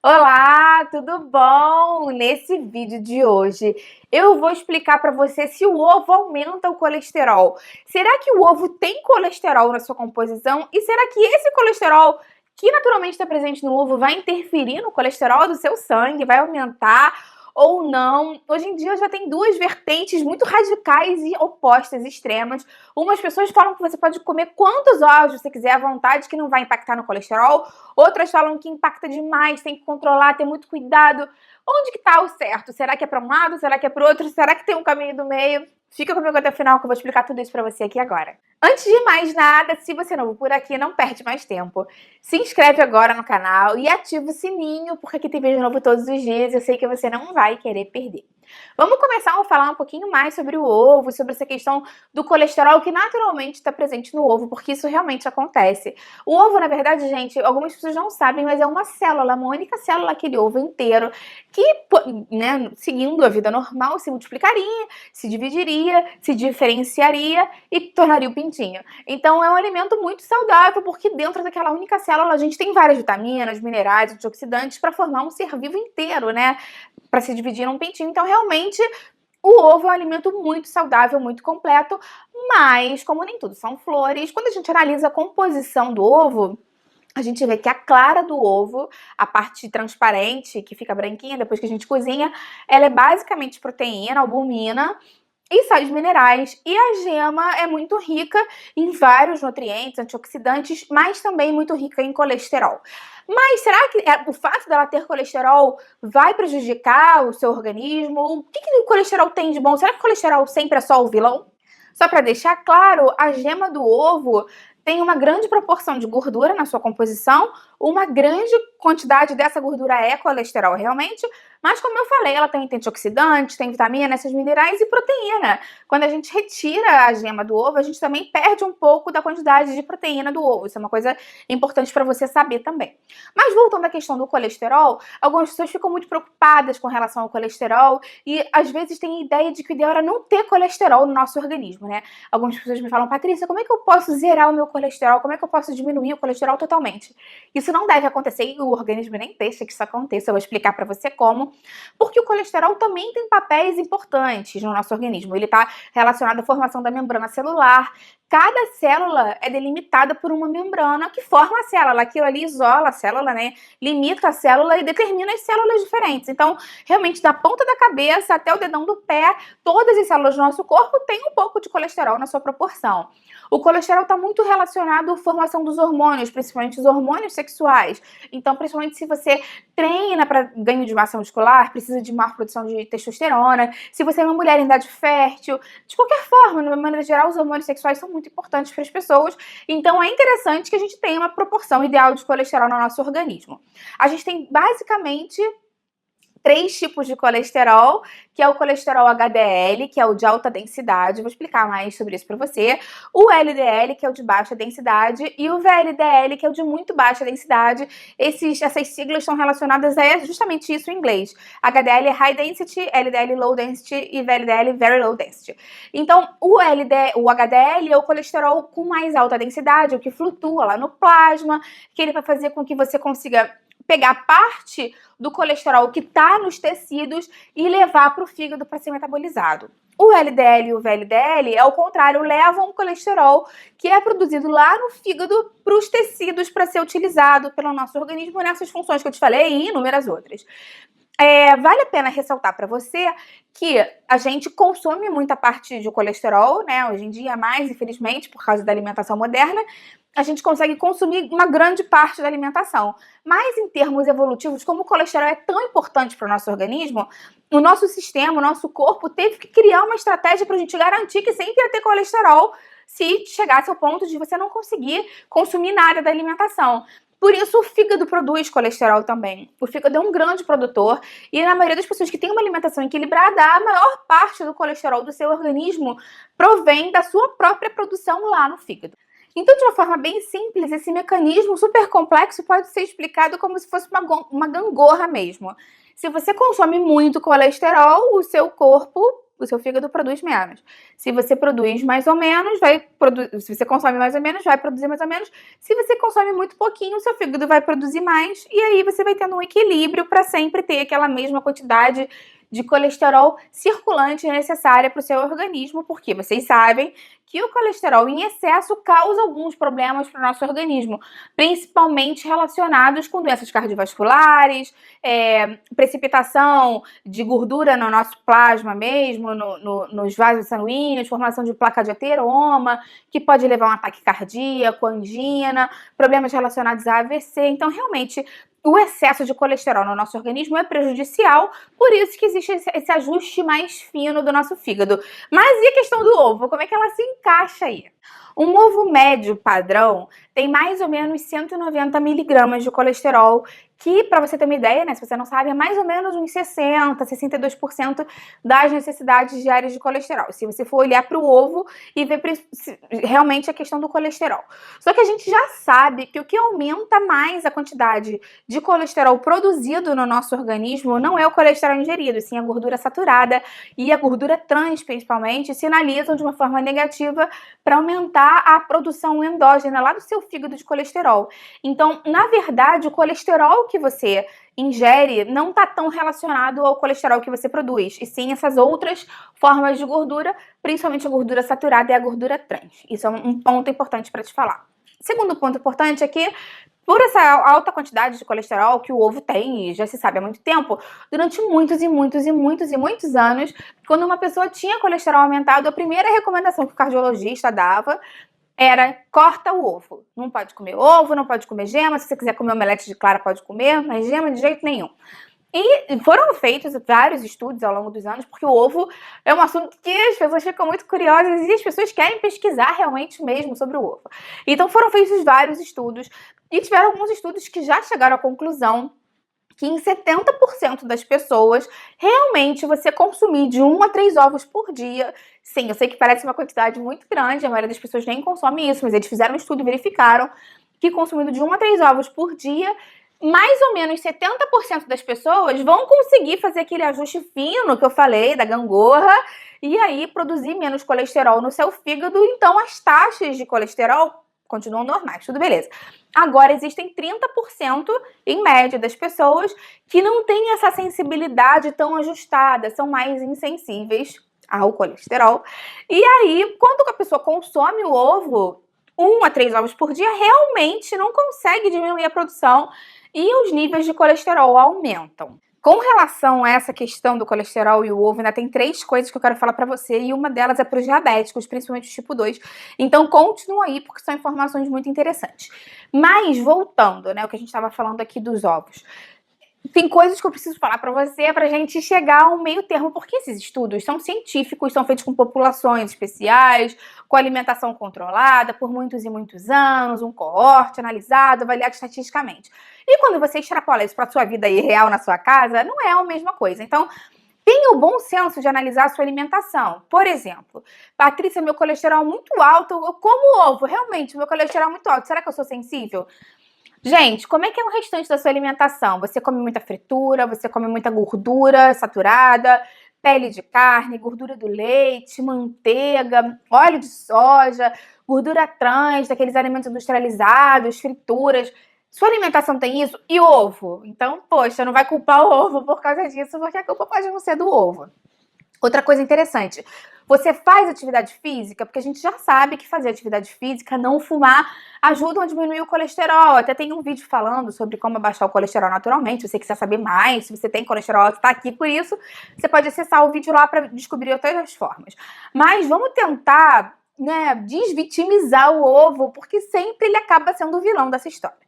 Olá, tudo bom? Nesse vídeo de hoje eu vou explicar para você se o ovo aumenta o colesterol. Será que o ovo tem colesterol na sua composição? E será que esse colesterol que naturalmente está presente no ovo vai interferir no colesterol do seu sangue, vai aumentar ou não? Hoje em dia já tem duas vertentes muito radicais e opostas, extremas. Umas pessoas falam que você pode comer quantos ovos você quiser à vontade, que não vai impactar no colesterol. Outras falam que impacta demais, tem que controlar, ter muito cuidado. Onde que tá o certo? Será que é para um lado? Será que é para o outro? Será que tem um caminho do meio? Fica comigo até o final que eu vou explicar tudo isso para você aqui agora. Antes de mais nada, se você é novo por aqui, não perde mais tempo. Se inscreve agora no canal e ativa o sininho, porque aqui tem vídeo novo todos os dias e eu sei que você não vai querer perder. Vamos começar a falar um pouquinho mais sobre o ovo, sobre essa questão do colesterol que naturalmente está presente no ovo, porque isso realmente acontece. O ovo, na verdade, gente, algumas pessoas não sabem, mas é uma célula, uma única célula, aquele ovo inteiro, que, né, seguindo a vida normal, se multiplicaria, se dividiria, se diferenciaria e tornaria o pintinho. Então é um alimento muito saudável, porque dentro daquela única célula a gente tem várias vitaminas, minerais, antioxidantes para formar um ser vivo inteiro, né? Para se dividir num pintinho. Então, realmente, o ovo é um alimento muito saudável, muito completo, mas, como nem tudo são flores, quando a gente analisa a composição do ovo, a gente vê que a clara do ovo, a parte transparente, que fica branquinha depois que a gente cozinha, ela é basicamente proteína, albumina, e sais minerais. E a gema é muito rica em vários nutrientes, antioxidantes, mas também muito rica em colesterol. Mas será que o fato dela ter colesterol vai prejudicar o seu organismo? O que o colesterol tem de bom? Será que o colesterol sempre é só o vilão? Só para deixar claro, a gema do ovo tem uma grande proporção de gordura na sua composição, uma grande quantidade dessa gordura é colesterol realmente, mas como eu falei, ela tem antioxidantes, tem vitamina, esses minerais e proteína. Quando a gente retira a gema do ovo, a gente também perde um pouco da quantidade de proteína do ovo. Isso é uma coisa importante para você saber também. Mas voltando à questão do colesterol, algumas pessoas ficam muito preocupadas com relação ao colesterol e às vezes têm a ideia de que o ideal era não ter colesterol no nosso organismo, né? Algumas pessoas me falam, Patrícia, como é que eu posso zerar o meu colesterol? Como é que eu posso diminuir o colesterol totalmente? Isso não deve acontecer e o organismo nem deixa que isso aconteça. Eu vou explicar para você como. Porque o colesterol também tem papéis importantes no nosso organismo. Ele está relacionado à formação da membrana celular. Cada célula é delimitada por uma membrana que forma a célula. Aquilo ali isola a célula, né? Limita a célula e determina as células diferentes. Então, realmente, da ponta da cabeça até o dedão do pé, todas as células do nosso corpo têm um pouco de colesterol na sua proporção. O colesterol está muito relacionado à formação dos hormônios, principalmente os hormônios sexuais. Então, principalmente se você treina para ganho de massa muscular, precisa de maior produção de testosterona. Se você é uma mulher em idade fértil, de qualquer forma, de uma maneira geral, os hormônios sexuais são muito importantes para as pessoas. Então, é interessante que a gente tenha uma proporção ideal de colesterol no nosso organismo. A gente tem basicamente 3 tipos de colesterol, que é o colesterol HDL, que é o de alta densidade, vou explicar mais sobre isso para você, o LDL, que é o de baixa densidade, e o VLDL, que é o de muito baixa densidade. Essas siglas estão relacionadas a justamente isso em inglês. HDL é High Density, LDL Low Density e VLDL Very Low Density. Então, o HDL é o colesterol com mais alta densidade, o que flutua lá no plasma, que ele vai fazer com que você consiga pegar parte do colesterol que está nos tecidos e levar para o fígado para ser metabolizado. O LDL e o VLDL, ao contrário, levam o colesterol que é produzido lá no fígado para os tecidos para ser utilizado pelo nosso organismo nessas funções que eu te falei e inúmeras outras. Vale a pena ressaltar para você que a gente consome muita parte de colesterol, né? Hoje em dia, mais, infelizmente, por causa da alimentação moderna, a gente consegue consumir uma grande parte da alimentação. Mas em termos evolutivos, como o colesterol é tão importante para o nosso organismo, o nosso sistema, o nosso corpo teve que criar uma estratégia para a gente garantir que sempre ia ter colesterol se chegasse ao ponto de você não conseguir consumir nada da alimentação. Por isso, o fígado produz colesterol também. O fígado é um grande produtor e, na maioria das pessoas que têm uma alimentação equilibrada, a maior parte do colesterol do seu organismo provém da sua própria produção lá no fígado. Então, de uma forma bem simples, esse mecanismo super complexo pode ser explicado como se fosse uma gangorra mesmo. Se você consome muito colesterol, o seu corpo o seu fígado produz menos. Se você produz mais ou menos, se você consome mais ou menos, vai produzir mais ou menos. Se você consome muito pouquinho, o seu fígado vai produzir mais. E aí você vai tendo um equilíbrio para sempre ter aquela mesma quantidade de colesterol circulante necessária para o seu organismo, porque vocês sabem que o colesterol em excesso causa alguns problemas para o nosso organismo, principalmente relacionados com doenças cardiovasculares, precipitação de gordura no nosso plasma mesmo, nos vasos sanguíneos, formação de placa de ateroma, que pode levar a um ataque cardíaco, angina, problemas relacionados a AVC. Então, realmente, o excesso de colesterol no nosso organismo é prejudicial, por isso que existe esse ajuste mais fino do nosso fígado. Mas e a questão do ovo? Como é que ela se encaixa aí? Um ovo médio padrão tem mais ou menos 190 miligramas de colesterol, que, para você ter uma ideia, né, se você não sabe, é mais ou menos uns 60, 62% das necessidades diárias de colesterol. Se você for olhar para o ovo e ver realmente a questão do colesterol. Só que a gente já sabe que o que aumenta mais a quantidade de colesterol produzido no nosso organismo não é o colesterol ingerido, sim a gordura saturada e a gordura trans, principalmente, sinalizam de uma forma negativa para aumentar a produção endógena lá do seu fígado de colesterol. Então, na verdade, o colesterol que você ingere não está tão relacionado ao colesterol que você produz, e sim essas outras formas de gordura, principalmente a gordura saturada e a gordura trans. Isso é um ponto importante para te falar. Segundo ponto importante é que, por essa alta quantidade de colesterol que o ovo tem, e já se sabe há muito tempo, durante muitos anos, quando uma pessoa tinha colesterol aumentado, a primeira recomendação que o cardiologista dava era: corta o ovo. Não pode comer ovo, não pode comer gema. Se você quiser comer omelete de clara, pode comer, mas gema de jeito nenhum. E foram feitos vários estudos ao longo dos anos, porque o ovo é um assunto que as pessoas ficam muito curiosas e as pessoas querem pesquisar realmente mesmo sobre o ovo. Então foram feitos vários estudos e tiveram alguns estudos que já chegaram à conclusão que em 70% das pessoas, realmente você consumir de 1 a 3 ovos por dia, sim, eu sei que parece uma quantidade muito grande, a maioria das pessoas nem consome isso, mas eles fizeram um estudo e verificaram que consumindo de 1 a 3 ovos por dia, mais ou menos 70% das pessoas vão conseguir fazer aquele ajuste fino que eu falei, da gangorra, e aí produzir menos colesterol no seu fígado, então as taxas de colesterol continuam normais, tudo beleza. Agora, existem 30%, em média, das pessoas que não têm essa sensibilidade tão ajustada, são mais insensíveis ao colesterol. E aí, quando a pessoa consome o ovo, 1 a 3 ovos por dia, realmente não consegue diminuir a produção e os níveis de colesterol aumentam. Com relação a essa questão do colesterol e o ovo, ainda tem 3 coisas que eu quero falar pra você, e uma delas é para os diabéticos, principalmente o tipo 2. Então continua aí, porque são informações muito interessantes. Mas, voltando, né, o que a gente estava falando aqui dos ovos. Tem coisas que eu preciso falar pra você pra gente chegar a um meio termo, porque esses estudos são científicos, são feitos com populações especiais, com alimentação controlada por muitos e muitos anos, um coorte analisado, avaliado estatisticamente. E quando você extrapola isso pra sua vida aí real na sua casa, não é a mesma coisa. Então, tenha o bom senso de analisar a sua alimentação. Por exemplo, Patrícia, meu colesterol é muito alto, eu como ovo, realmente, meu colesterol é muito alto, será que eu sou sensível? Gente, como é que é o restante da sua alimentação? Você come muita fritura, você come muita gordura saturada, pele de carne, gordura do leite, manteiga, óleo de soja, gordura trans, daqueles alimentos industrializados, frituras. Sua alimentação tem isso? E ovo? Então, poxa, não vai culpar o ovo por causa disso, porque a culpa pode não ser do ovo. Outra coisa interessante, você faz atividade física? Porque a gente já sabe que fazer atividade física, não fumar, ajudam a diminuir o colesterol. Até tem um vídeo falando sobre como abaixar o colesterol naturalmente. Se você quiser saber mais, se você tem colesterol alto, tá aqui por isso. Você pode acessar o vídeo lá para descobrir outras formas. Mas vamos tentar, né, desvitimizar o ovo, porque sempre ele acaba sendo o vilão dessa história.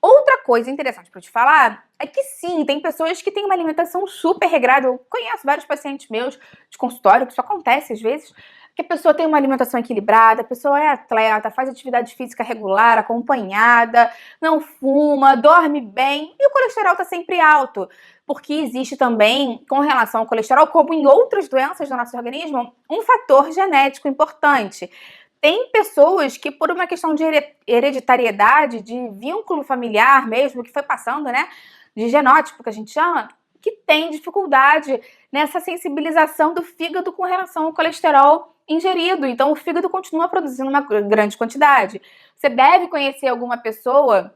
Outra coisa interessante para eu te falar é que sim, tem pessoas que têm uma alimentação super regrada. Eu conheço vários pacientes meus de consultório, que isso acontece às vezes, que a pessoa tem uma alimentação equilibrada, a pessoa é atleta, faz atividade física regular, acompanhada, não fuma, dorme bem e o colesterol está sempre alto. Porque existe também, com relação ao colesterol, como em outras doenças do nosso organismo, um fator genético importante. Tem pessoas que, por uma questão de hereditariedade, de vínculo familiar mesmo, que foi passando, né, de genótipo, que a gente chama, que tem dificuldade nessa sensibilização do fígado com relação ao colesterol ingerido. Então, o fígado continua produzindo uma grande quantidade. Você deve conhecer alguma pessoa.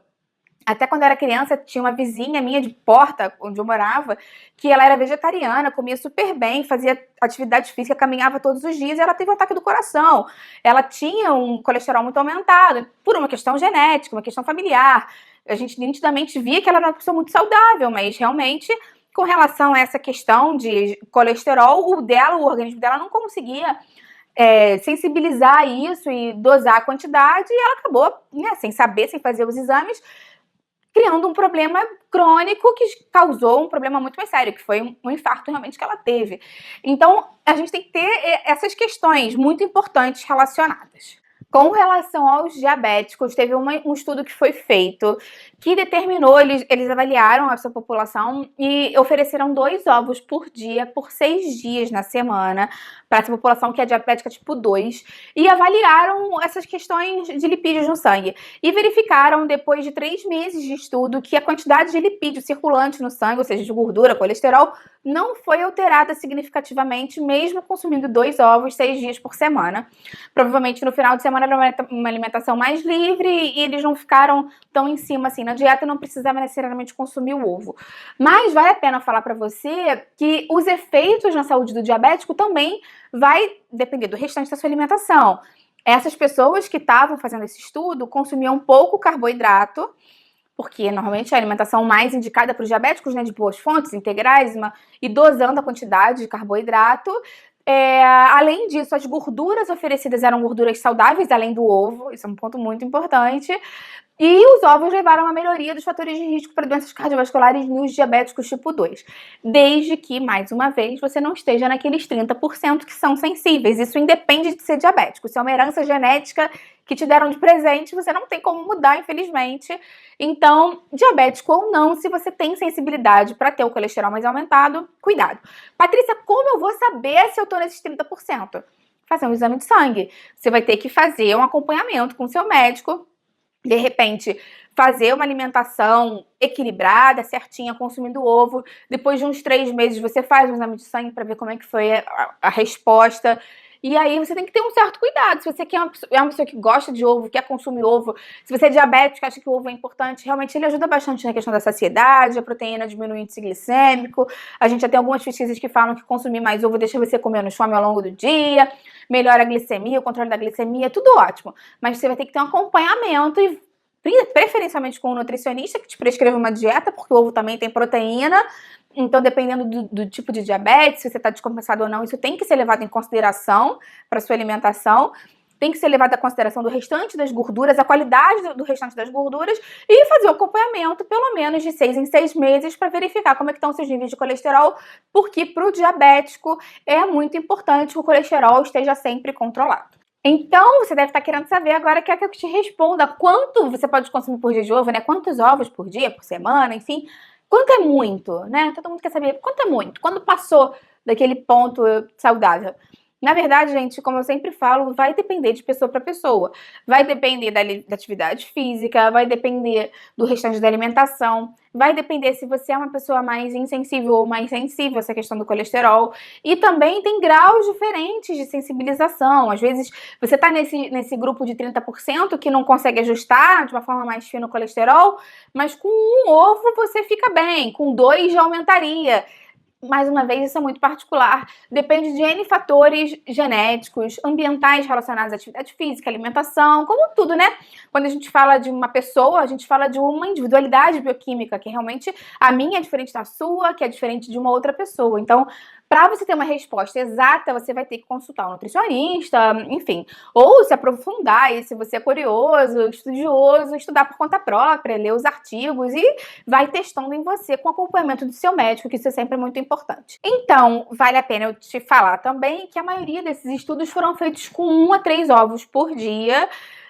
Até quando eu era criança, tinha uma vizinha minha de porta, onde eu morava, que ela era vegetariana, comia super bem, fazia atividade física, caminhava todos os dias e ela teve um ataque do coração. Ela tinha um colesterol muito aumentado, por uma questão genética, uma questão familiar. A gente nitidamente via que ela era uma pessoa muito saudável, mas realmente, com relação a essa questão de colesterol, o organismo dela não conseguia sensibilizar isso e dosar a quantidade, e ela acabou, né, sem saber, sem fazer os exames, criando um problema crônico que causou um problema muito mais sério, que foi um infarto realmente que ela teve. Então, a gente tem que ter essas questões muito importantes relacionadas. Com relação aos diabéticos, teve um estudo que foi feito que determinou, eles avaliaram essa população e ofereceram 2 ovos por dia, por 6 dias na semana, para essa população que é diabética tipo 2, e avaliaram essas questões de lipídios no sangue. E verificaram, depois de 3 meses de estudo, que a quantidade de lipídio circulante no sangue, ou seja, de gordura, colesterol, não foi alterada significativamente, mesmo consumindo 2 ovos 6 dias por semana. Provavelmente no final de semana era uma alimentação mais livre e eles não ficaram tão em cima assim na dieta, não precisava necessariamente consumir o ovo. Mas vale a pena falar para você que os efeitos na saúde do diabético também vai depender do restante da sua alimentação. Essas pessoas que estavam fazendo esse estudo consumiam pouco carboidrato, porque normalmente é a alimentação mais indicada para os diabéticos, né, de boas fontes, integrais, e dosando a quantidade de carboidrato. Além disso, as gorduras oferecidas eram gorduras saudáveis, além do ovo, isso é um ponto muito importante. E os ovos levaram a uma melhoria dos fatores de risco para doenças cardiovasculares nos diabéticos tipo 2. Desde que, mais uma vez, você não esteja naqueles 30% que são sensíveis. Isso independe de ser diabético. Se é uma herança genética que te deram de presente, você não tem como mudar, infelizmente. Então, diabético ou não, se você tem sensibilidade para ter o colesterol mais aumentado, cuidado. Patrícia, como eu vou saber se eu estou nesses 30%? Fazer um exame de sangue. Você vai ter que fazer um acompanhamento com o seu médico. De repente, fazer uma alimentação equilibrada, certinha, consumindo ovo. Depois de uns 3 meses, você faz um exame de sangue para ver como é que foi a resposta. E aí você tem que ter um certo cuidado. Se você é uma pessoa que gosta de ovo, quer consumir ovo, se você é diabético, acha que o ovo é importante, realmente ele ajuda bastante na questão da saciedade, a proteína diminui o índice glicêmico. A gente já tem algumas pesquisas que falam que consumir mais ovo deixa você comer menos fome ao longo do dia, melhora a glicemia, o controle da glicemia, tudo ótimo. Mas você vai ter que ter um acompanhamento e preferencialmente com um nutricionista que te prescreva uma dieta, porque o ovo também tem proteína. Então, dependendo do tipo de diabetes, se você está descompensado ou não, isso tem que ser levado em consideração para sua alimentação. Tem que ser levado em consideração do restante das gorduras, a qualidade do restante das gorduras e fazer o acompanhamento pelo menos de 6 em 6 meses para verificar como é que estão os seus níveis de colesterol, porque para o diabético é muito importante que o colesterol esteja sempre controlado. Então, você deve estar querendo saber agora, quer que eu te responda quanto você pode consumir por dia de ovo, né? Quantos ovos por dia, por semana, enfim. Quanto é muito, né? Todo mundo quer saber quanto é muito, quando passou daquele ponto saudável. Na verdade, gente, como eu sempre falo, vai depender de pessoa para pessoa. Vai depender da atividade física, vai depender do restante da alimentação, vai depender se você é uma pessoa mais insensível ou mais sensível a essa questão do colesterol. E também tem graus diferentes de sensibilização. Às vezes, você está nesse grupo de 30% que não consegue ajustar de uma forma mais fina o colesterol, mas com um ovo você fica bem, com 2 já aumentaria. Mais uma vez, isso é muito particular. Depende de N fatores genéticos, ambientais relacionados à atividade física, alimentação, como tudo, né? Quando a gente fala de uma pessoa, a gente fala de uma individualidade bioquímica, que realmente a minha é diferente da sua, que é diferente de uma outra pessoa. Então, para você ter uma resposta exata, você vai ter que consultar um nutricionista, enfim, ou se aprofundar, e se você é curioso, estudioso, estudar por conta própria, ler os artigos e vai testando em você com acompanhamento do seu médico, que isso é sempre muito importante. Então, vale a pena eu te falar também que a maioria desses estudos foram feitos com 1 a 3 ovos por dia.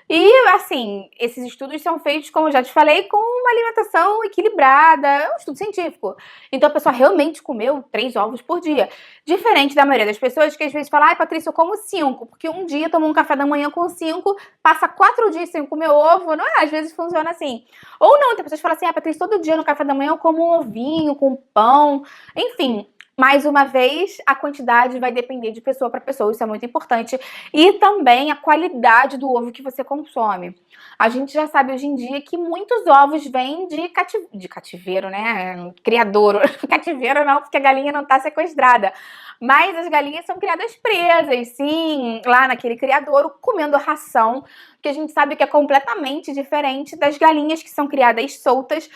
E, assim, esses estudos são feitos, como eu já te falei, com uma alimentação equilibrada, é um estudo científico. Então a pessoa realmente comeu 3 ovos por dia. Diferente da maioria das pessoas que às vezes falam, ai, Patrícia, eu como 5, porque um dia tomou um café da manhã com 5, passa 4 dias sem comer ovo, não é? Às vezes funciona assim. Ou não, tem pessoas que falam assim, ah, Patrícia, todo dia no café da manhã eu como um ovinho com pão, enfim. Mais uma vez, a quantidade vai depender de pessoa para pessoa, isso é muito importante. E também a qualidade do ovo que você consome. A gente já sabe hoje em dia que muitos ovos vêm de cativeiro, né? Criadouro. Cativeiro não, porque a galinha não está sequestrada. Mas as galinhas são criadas presas, sim, lá naquele criadouro, comendo ração, que a gente sabe que é completamente diferente das galinhas que são criadas soltas,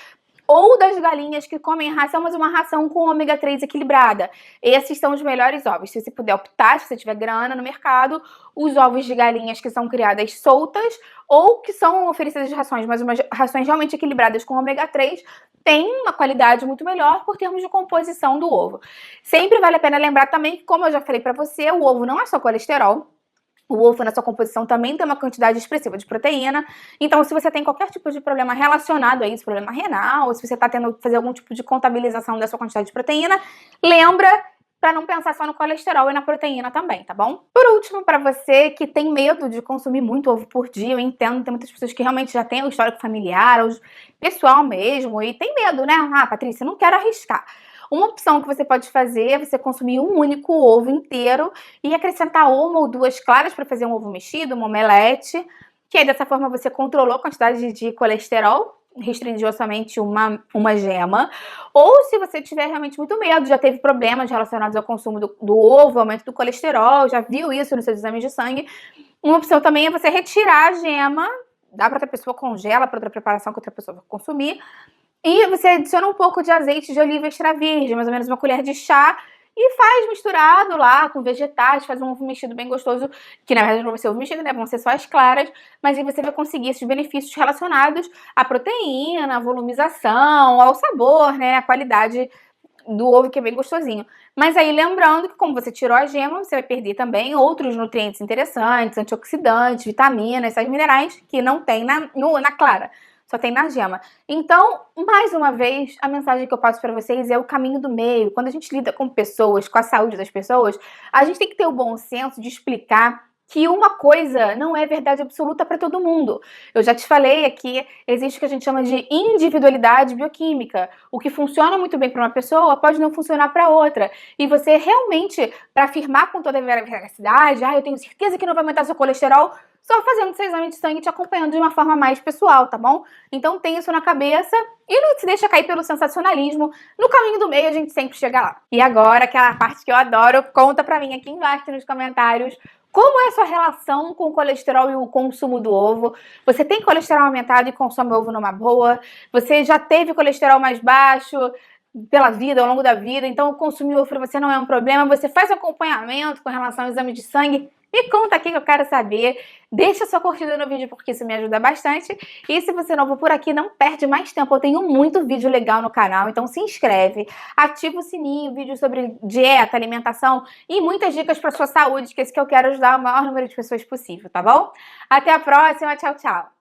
ou das galinhas que comem ração, mas uma ração com ômega 3 equilibrada. Esses são os melhores ovos. Se você puder optar, se você tiver grana no mercado, os ovos de galinhas que são criadas soltas ou que são oferecidas de rações, mas umas rações realmente equilibradas com ômega 3, têm uma qualidade muito melhor por termos de composição do ovo. Sempre vale a pena lembrar também que, como eu já falei para você, o ovo não é só colesterol. O ovo na sua composição também tem uma quantidade expressiva de proteína. Então, se você tem qualquer tipo de problema relacionado a isso, problema renal, ou se você está tendo que fazer algum tipo de contabilização da sua quantidade de proteína, lembra para não pensar só no colesterol e na proteína também, tá bom? Por último, para você que tem medo de consumir muito ovo por dia, eu entendo, tem muitas pessoas que realmente já têm o histórico familiar, ou pessoal mesmo, e tem medo, né? Ah, Patrícia, não quero arriscar. Uma opção que você pode fazer é você consumir um único ovo inteiro e acrescentar 1 ou 2 claras para fazer um ovo mexido, uma omelete, que aí dessa forma você controlou a quantidade de colesterol, restringiu somente uma gema. Ou se você tiver realmente muito medo, já teve problemas relacionados ao consumo do ovo, aumento do colesterol, já viu isso nos seus exames de sangue, uma opção também é você retirar a gema, dá para outra pessoa, congela para outra preparação que outra pessoa vai consumir, e você adiciona um pouco de azeite de oliva extra virgem, mais ou menos uma colher de chá, e faz misturado lá com vegetais, faz um ovo mexido bem gostoso, que na verdade não vai ser ovo mexido, né? Vão ser só as claras, mas aí você vai conseguir esses benefícios relacionados à proteína, à volumização, ao sabor, né? A qualidade do ovo, que é bem gostosinho. Mas aí lembrando que, como você tirou a gema, você vai perder também outros nutrientes interessantes, antioxidantes, vitaminas, sais minerais que não tem na clara. Só tem na gema. Então, mais uma vez, a mensagem que eu passo para vocês é o caminho do meio. Quando a gente lida com pessoas, com a saúde das pessoas, a gente tem que ter o bom senso de explicar que uma coisa não é verdade absoluta para todo mundo. Eu já te falei aqui, existe o que a gente chama de individualidade bioquímica. O que funciona muito bem para uma pessoa pode não funcionar para outra. E você realmente, para afirmar com toda a veracidade, eu tenho certeza que não vai aumentar seu colesterol, só fazendo seu exame de sangue e te acompanhando de uma forma mais pessoal, tá bom? Então tem isso na cabeça e não se deixa cair pelo sensacionalismo. No caminho do meio a gente sempre chega lá. E agora, aquela parte que eu adoro, conta pra mim aqui embaixo nos comentários como é a sua relação com o colesterol e o consumo do ovo. Você tem colesterol aumentado e consome ovo numa boa? Você já teve colesterol mais baixo pela vida, ao longo da vida, então consumir ovo para você não é um problema? Você faz acompanhamento com relação ao exame de sangue? Me conta aqui que eu quero saber. Deixa sua curtida no vídeo porque isso me ajuda bastante. E se você é novo por aqui, não perde mais tempo. Eu tenho muito vídeo legal no canal, então se inscreve, ativa o sininho, vídeo sobre dieta, alimentação e muitas dicas para sua saúde, que é isso que eu quero ajudar o maior número de pessoas possível, tá bom? Até a próxima, tchau, tchau!